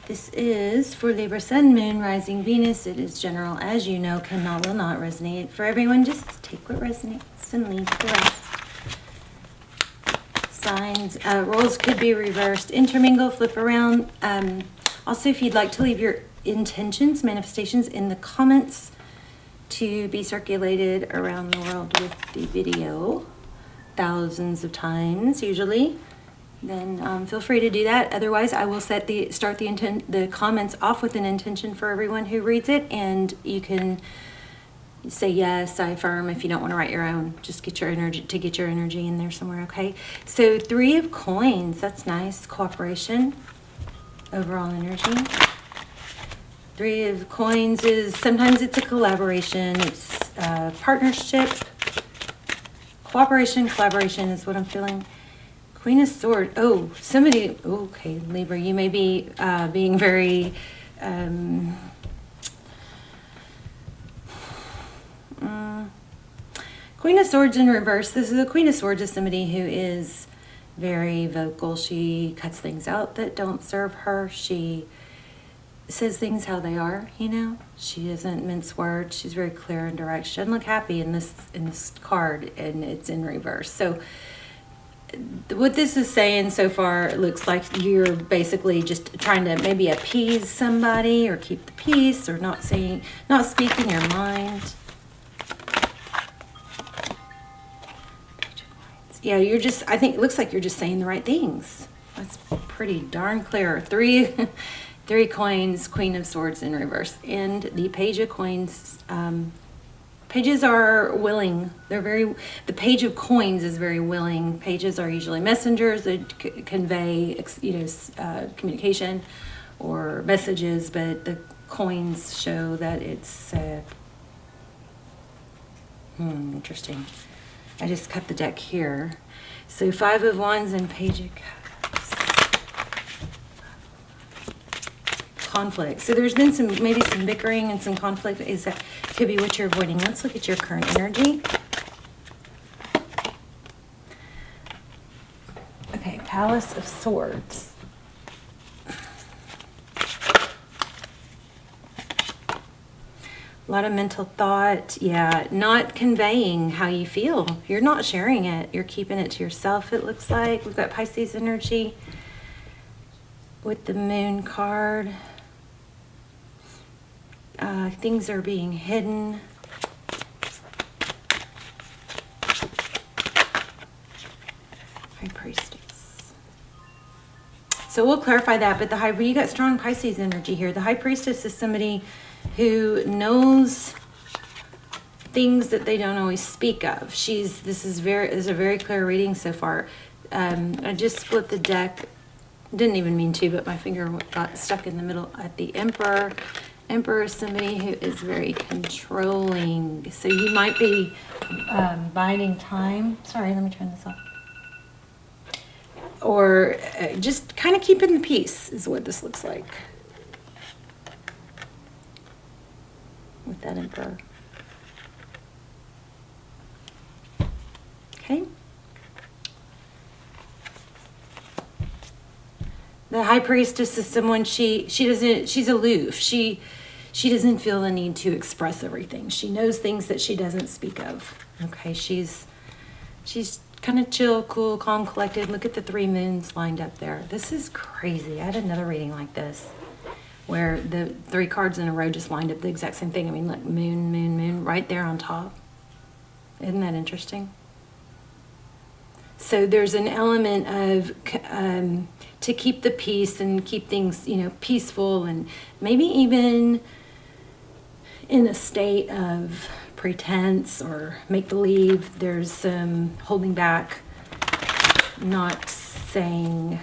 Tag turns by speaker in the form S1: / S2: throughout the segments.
S1: This is for Libra Sun, Moon, Rising, Venus. It is general, as you know, cannot, will not resonate for everyone. Just take what resonates and leave the rest. Signs, roles could be reversed, intermingle, flip around. Also, if you'd like to leave your intentions, manifestations in the comments to be circulated around the world with the video thousands of times usually, then feel free to do that. Otherwise, I will start the comments off with an intention for everyone who reads it, and you can say yes, I affirm if you don't want to write your own. Just get your energy in there somewhere, okay? So 3 of coins, that's nice. Cooperation, overall energy. 3 of coins is sometimes it's a collaboration, it's partnership. Cooperation, collaboration is what I'm feeling. Queen of Swords. Oh, somebody. Okay, Libra, you may be being very. Queen of Swords in reverse. This is the Queen of Swords is somebody who is very vocal. She cuts things out that don't serve her. She says things how they are, you know. She doesn't mince words. She's very clear and direct. She doesn't look happy in this card, and it's in reverse. So what this is saying so far, it looks like you're basically just trying to maybe appease somebody or keep the peace or not speaking your mind. Yeah, I think it looks like you're just saying the right things. That's pretty darn clear. 3 coins, Queen of Swords in reverse. And the Page of Coins, pages are willing. The Page of Coins is very willing. Pages are usually messengers that convey, communication or messages, but the coins show that it's interesting. I just cut the deck here. So 5 of Wands and Page of Cups. Conflict. So there's been maybe some bickering and some conflict. Could be what you're avoiding. Let's look at your current energy. Okay, Palace of Swords. A lot of mental thought. Yeah, not conveying how you feel. You're not sharing it. You're keeping it to yourself, it looks like. We've got Pisces energy with the Moon card. Things are being hidden. High Priestess. So we'll clarify that, but you got strong Pisces energy here. The High Priestess is somebody who knows things that they don't always speak of. This is a very clear reading so far. I just split the deck. Didn't even mean to, but my finger got stuck in the middle at the Emperor. Emperor is somebody who is very controlling. So you might be biding time. Sorry, let me turn this off. Or just kind of keeping the peace is what this looks like. With that Emperor. Okay. The High Priestess is someone she's aloof. She doesn't feel the need to express everything. She knows things that she doesn't speak of. Okay, she's kind of chill, cool, calm, collected. Look at the 3 moons lined up there. This is crazy. I had another reading like this where the 3 cards in a row just lined up the exact same thing. I mean, look, moon, moon, moon, right there on top. Isn't that interesting? So there's an element of to keep the peace and keep things, peaceful, and maybe even in a state of pretense or make-believe. There's some holding back, not saying.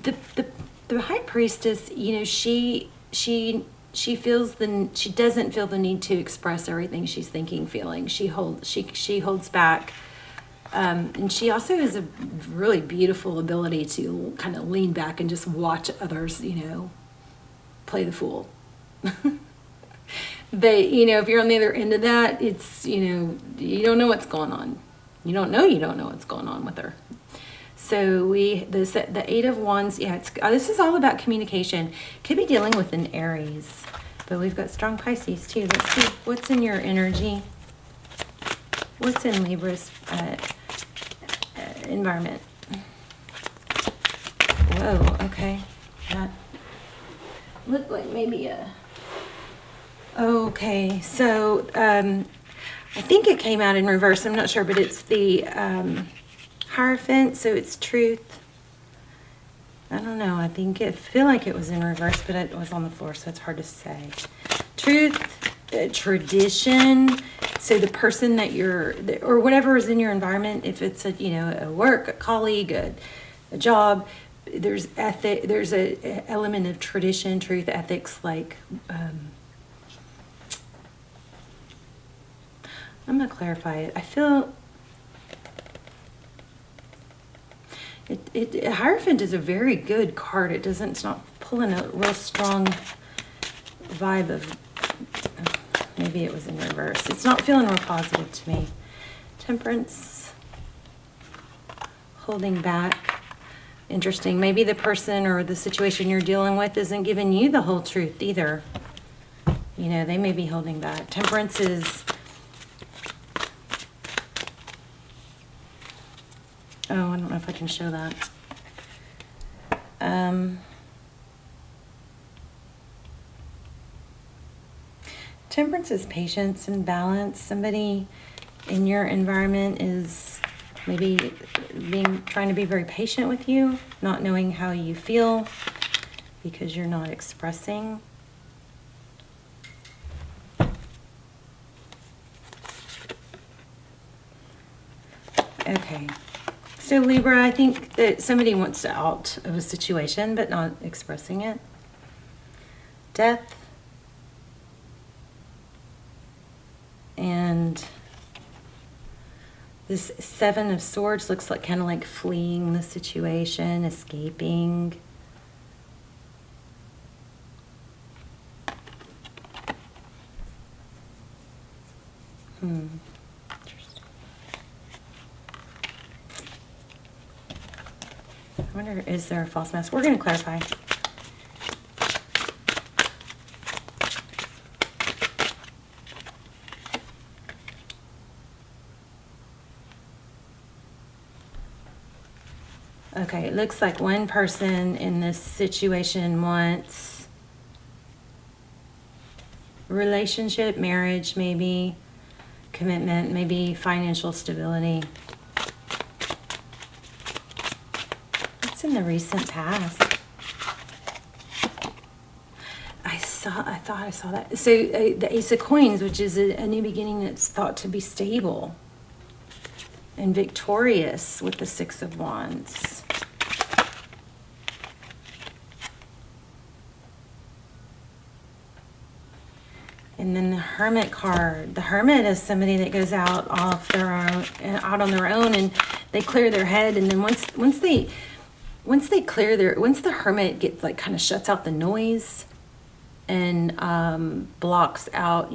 S1: The High Priestess, she doesn't feel the need to express everything she's thinking, feeling. She holds back, and she also has a really beautiful ability to kind of lean back and just watch others, play the fool. But if you're on the other end of that, it's you don't know what's going on. You don't know what's going on with her. So the Eight of Wands, yeah, this is all about communication. Could be dealing with an Aries, but we've got strong Pisces too. Let's see what's in your energy. What's in Libra's environment? Whoa, okay. That looked like maybe a... Okay, so I think it came out in reverse. I'm not sure, but it's the Hierophant, so it's truth. I don't know. I feel like it was in reverse, but it was on the floor, so it's hard to say. Truth, tradition. So the person that or whatever is in your environment, if it's a work, a colleague, a job, there's there's a element of tradition, truth, ethics, like I'm gonna clarify it. I feel Hierophant is a very good card. It's not pulling a real strong vibe of, maybe it was in reverse. It's not feeling real positive to me. Temperance, holding back. Interesting. Maybe the person or the situation you're dealing with isn't giving you the whole truth either. They may be holding back. Temperance is... Oh, I don't know if I can show that. Temperance is patience and balance. Somebody in your environment is maybe trying to be very patient with you, not knowing how you feel because you're not expressing. Okay. So Libra, I think that somebody wants out of a situation, but not expressing it. Death. And this Seven of Swords looks like kind of like fleeing the situation, escaping. Interesting. I wonder, is there a false mask? We're going to clarify. Okay, it looks like one person in this situation wants relationship, marriage, maybe commitment, maybe financial stability. It's in the recent past. I thought I saw that. So the Ace of Coins, which is a new beginning that's thought to be stable and victorious with the Six of Wands. And then the Hermit card. The Hermit is somebody that goes out on their own, and they clear their head. And then once the Hermit gets kind of shuts out the noise and blocks out,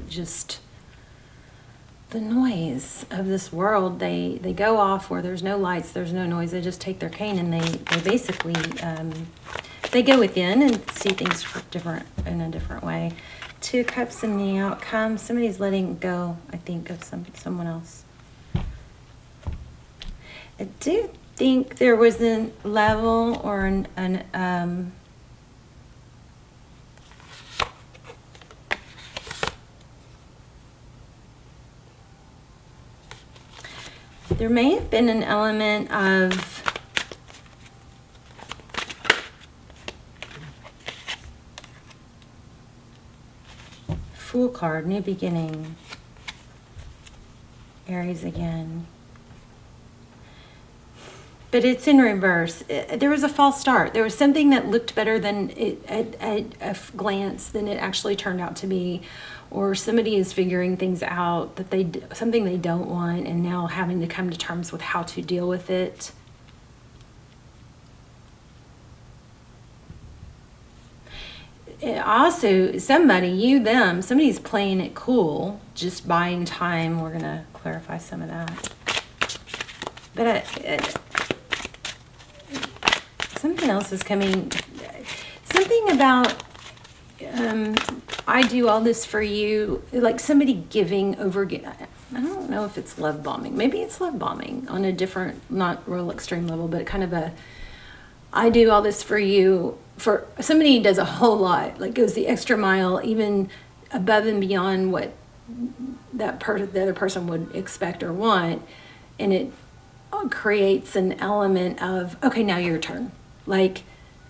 S1: just the noise of this world, they go off where there's no lights, there's no noise. They just take their cane and they basically they go within and see things in a different way. Two Cups in the outcome. Somebody's letting go, I think, of someone else. I do think there was a level or there may have been an element of Fool card, new beginning. Aries again. But it's in reverse. There was a false start. There was something that looked better than it at a glance than it actually turned out to be. Or somebody is figuring things out that something they don't want, and now having to come to terms with how to deal with it. Also, somebody's playing it cool, just buying time. We're going to clarify some of that. But someone else is coming. Something about, I do all this for you, like somebody giving over. I don't know if it's love bombing. Maybe it's love bombing on a different, not real extreme level, but kind of a, I do all this for you. For somebody who does a whole lot, like goes the extra mile, even above and beyond what the other person would expect or want, and it creates an element of, okay, now your turn. Like,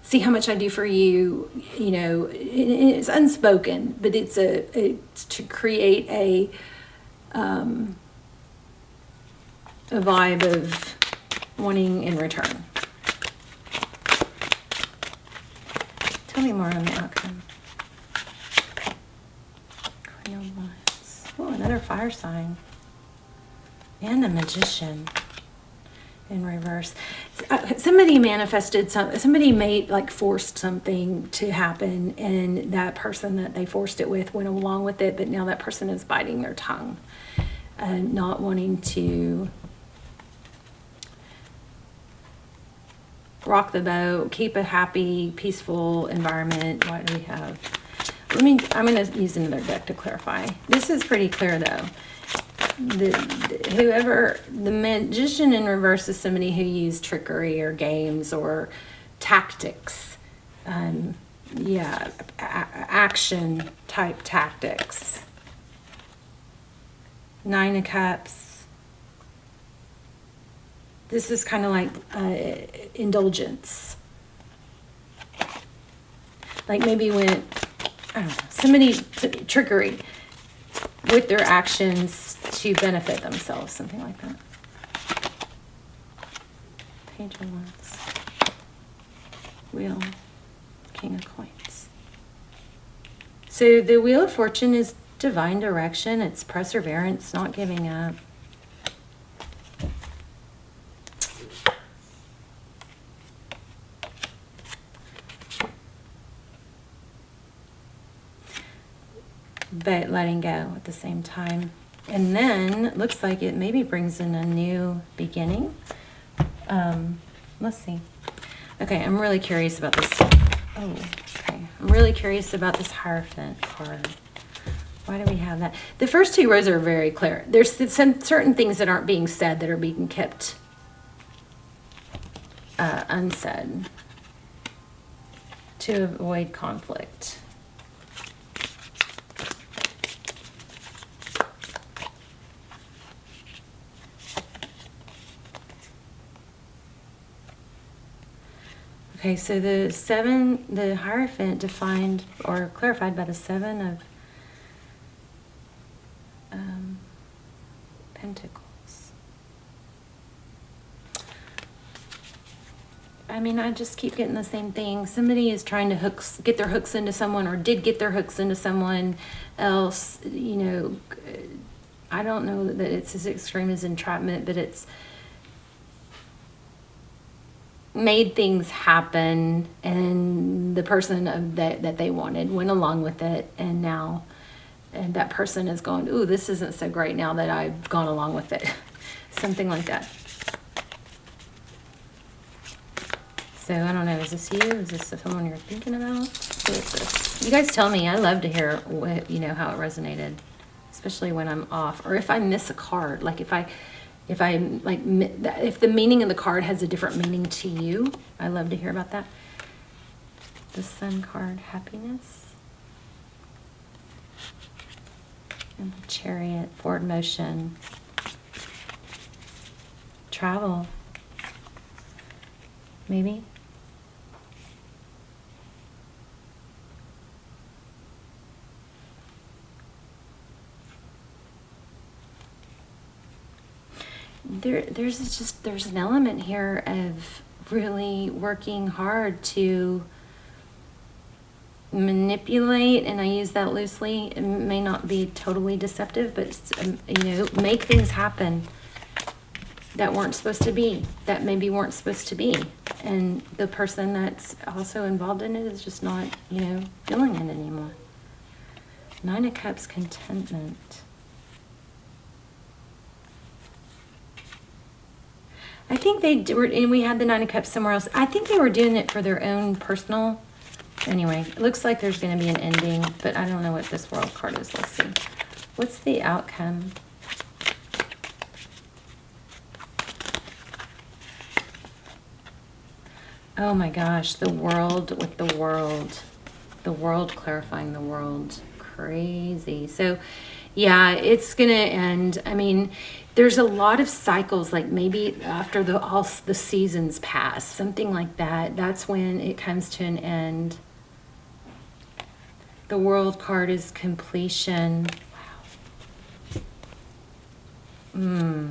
S1: see how much I do for you. You know, it's unspoken, but it's to create a vibe of wanting in return. Tell me more on the outcome. Queen of Wands. Oh, another fire sign. And the Magician in reverse. Somebody manifested somebody made, like, forced something to happen, and that person that they forced it with went along with it, but now that person is biting their tongue and not wanting to rock the boat, keep a happy, peaceful environment. What do we have? I'm going to use another deck to clarify. This is pretty clear, though. The Magician in reverse is somebody who used trickery or games or tactics. Action type tactics. 9 of Cups. This is kind of like indulgence. Like maybe when, I don't know, somebody, trickery with their actions to benefit themselves, something like that. Page of Wands. Wheel. King of Coins. So the Wheel of Fortune is divine direction. It's perseverance, not giving up. But letting go at the same time. And then it looks like it maybe brings in a new beginning. Let's see. Okay, I'm really curious about this. Oh, okay. I'm really curious about this Hierophant card. Why do we have that? The first 2 rows are very clear. There's some certain things that aren't being said that are being kept unsaid to avoid conflict. Okay, so the Hierophant defined or clarified by the 7 of Pentacles. I mean, I just keep getting the same thing. Somebody is trying to get their hooks into someone, or did get their hooks into someone else. You know, I don't know that it's as extreme as entrapment, but it's made things happen, and the person that they wanted went along with it, and now that person is going, ooh, this isn't so great now that I've gone along with it. Something like that. So I don't know, is this you? Is this someone you're thinking about? Who is this? You guys tell me. I love to hear what, how it resonated, especially when I'm off, or if I miss a card. Like if the meaning of the card has a different meaning to you, I love to hear about that. The Sun card, happiness. And the Chariot, forward motion. Travel. Maybe. There's an element here of really working hard to manipulate, and I use that loosely. It may not be totally deceptive, but make things happen that weren't supposed to be, that maybe weren't supposed to be, and the person that's also involved in it is just not feeling it anymore. 9 of Cups, contentment. I think they were, and we had the Nine of Cups somewhere else. I think they were doing it for their own personal. Anyway, it looks like there's going to be an ending, but I don't know what this World card is. Let's see. What's the outcome? Oh my gosh, the World with the World. The World clarifying the World. Crazy. So, yeah, it's going to end. I mean, there's a lot of cycles, like maybe after all the seasons pass, something like that. That's when it comes to an end. The World card is completion. Wow.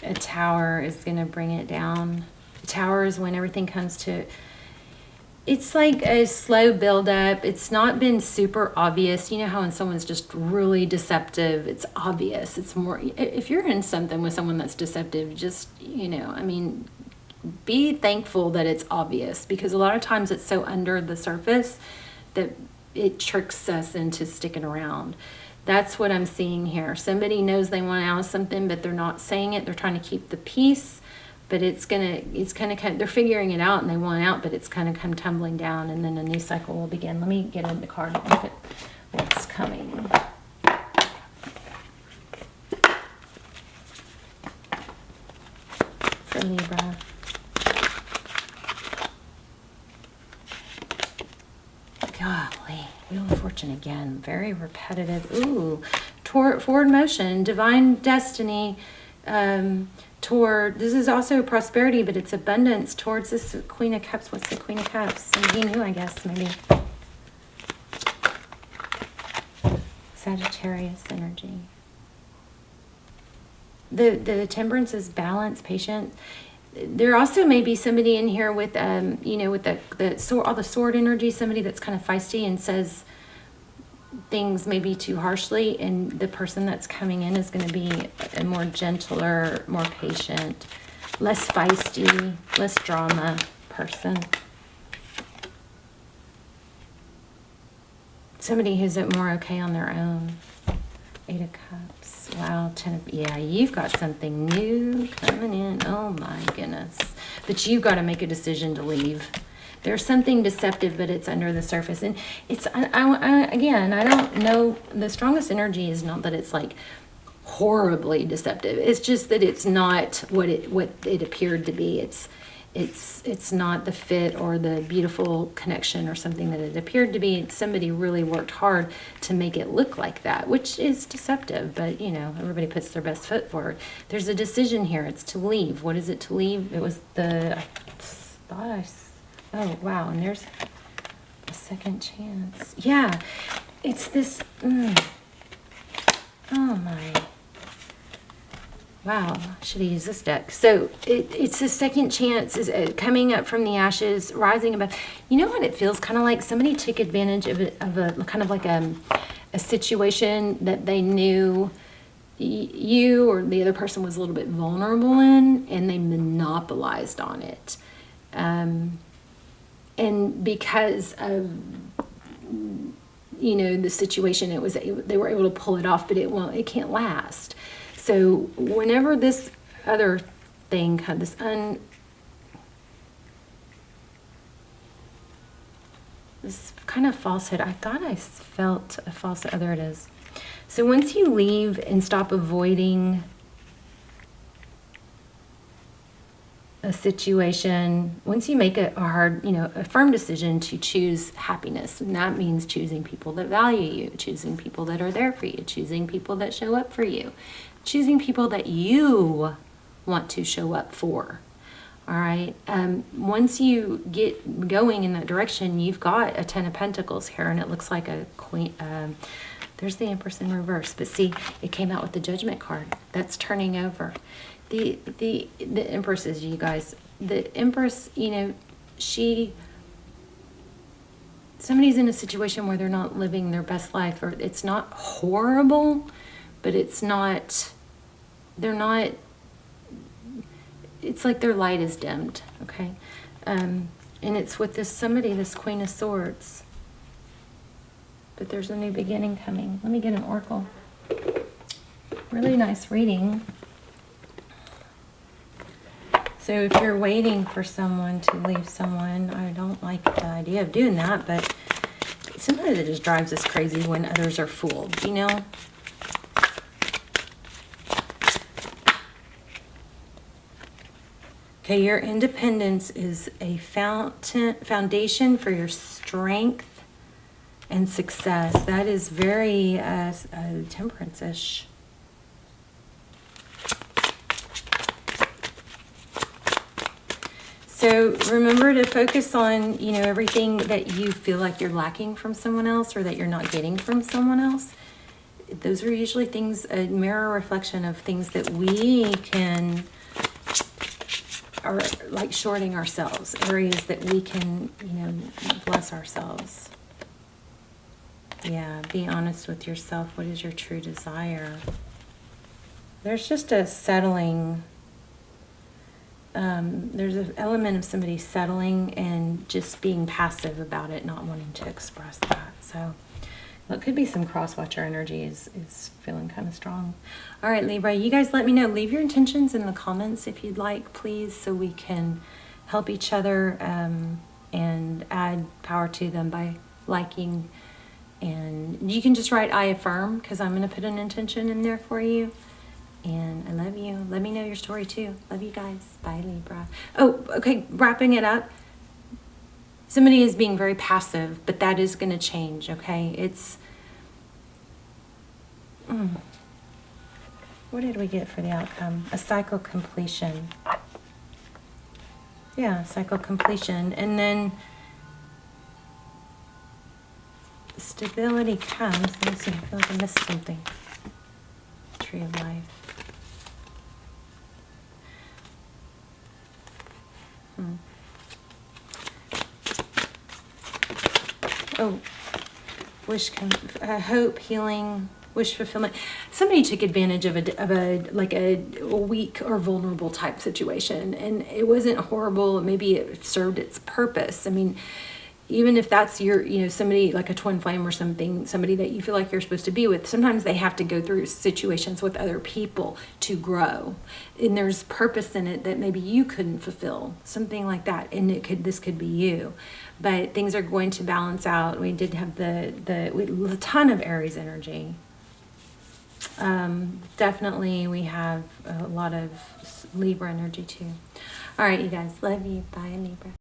S1: A Tower is going to bring it down. The Tower is when everything comes to... It's like a slow build-up. It's not been super obvious. You know how when someone's just really deceptive, it's obvious. It's more... If you're in something with someone that's deceptive, just, you know, I mean, be thankful that it's obvious, because a lot of times it's so under the surface that it tricks us into sticking around. That's what I'm seeing here. Somebody knows they want out of something, but they're not saying it. They're trying to keep the peace, but it's gonna come, they're figuring it out and they want out, but it's gonna come tumbling down, and then a new cycle will begin. Let me get in the card and look at what's coming. For Libra. Golly, Wheel of Fortune again. Very repetitive. Ooh, forward motion, divine destiny, toward, this is also prosperity, but it's abundance towards this Queen of Cups. What's the Queen of Cups? Somebody new, I guess, maybe. Sagittarius energy. The Temperance is balance, patient. There also may be somebody in here with, you know, with the sword, all the sword energy, somebody that's kind of feisty and says things maybe too harshly, and the person that's coming in is going to be a more gentler, more patient, less feisty, less drama person. Somebody who's more okay on their own. 8 of Cups. Wow, 10 of... Yeah, you've got something new coming in. Oh, my goodness. But you've got to make a decision to leave. There's something deceptive, but it's under the surface. And it's... again, I don't know... The strongest energy is not that it's, like, horribly deceptive. It's just that it's not what it appeared to be. It's not the fit or the beautiful connection or something that it appeared to be. Somebody really worked hard to make it look like that, which is deceptive, but you know, everybody puts their best foot forward. There's a decision here. It's to leave. What is it to leave? It was oh wow, and there's a second chance. Yeah, it's this, oh my. Wow, should have used this deck. So it's a second chance, is coming up from the ashes, rising above. You know what it feels kind of like? Somebody took advantage of a kind of like a situation that they knew you or the other person was a little bit vulnerable in, and they monopolized on it. And because of, you know, the situation, they were able to pull it off, but it can't last. So whenever this other thing, this kind of falsehood, I thought I felt a falsehood. Oh, there it is. So once you leave and stop avoiding a situation, once you make a hard, you know, a firm decision to choose happiness, and that means choosing people that value you, choosing people that are there for you, choosing people that show up for you, choosing people that you want to show up for. All right. Once you get going in that direction, you've got a 10 of Pentacles here, and it looks like a queen. There's the Empress in reverse, but see, it came out with the Judgment card. That's turning over. The Empress is, you guys. The Empress, you know, somebody's in a situation where they're not living their best life, or it's not horrible, but it's not. It's like their light is dimmed, okay? And it's with this Queen of Swords. But there's a new beginning coming. Let me get an oracle. Really nice reading. So if you're waiting for someone to leave someone, I don't like the idea of doing that, but sometimes it just drives us crazy when others are fooled, you know? Okay, your independence is a foundation for your strength and success. That is very temperance-ish. So remember to focus on, you know, everything that you feel like you're lacking from someone else or that you're not getting from someone else. Those are usually things, a mirror reflection of things that we can, are like shorting ourselves, areas that we can, you know, bless ourselves. Yeah, be honest with yourself. What is your true desire? There's just a settling. There's an element of somebody settling and just being passive about it, not wanting to express that. So well, it could be some cross-watcher energy is feeling kind of strong. All right, Libra, you guys let me know. Leave your intentions in the comments if you'd like, please, so we can help each other and add power to them by liking. And you can just write I affirm, because I'm going to put an intention in there for you. And I love you. Let me know your story too. Love you guys. Bye, Libra. Oh, okay. Wrapping it up. Somebody is being very passive, but that is going to change, okay? It's... What did we get for the outcome? A cycle completion. Yeah, cycle completion. And then stability comes. Let me see. I feel like I missed something. Tree of life. Oh, hope, healing, wish fulfillment. Somebody took advantage of a weak or vulnerable type situation, and it wasn't horrible. Maybe it served its purpose. I mean, even if that's your, you know, somebody like a twin flame or something, somebody that you feel like you're supposed to be with, sometimes they have to go through situations with other people to grow. And there's purpose in it that maybe you couldn't fulfill, something like that. And this could be you. But things are going to balance out. We did have a ton of Aries energy. Definitely we have a lot of Libra energy too. All right, you guys, love you. Bye, Libra.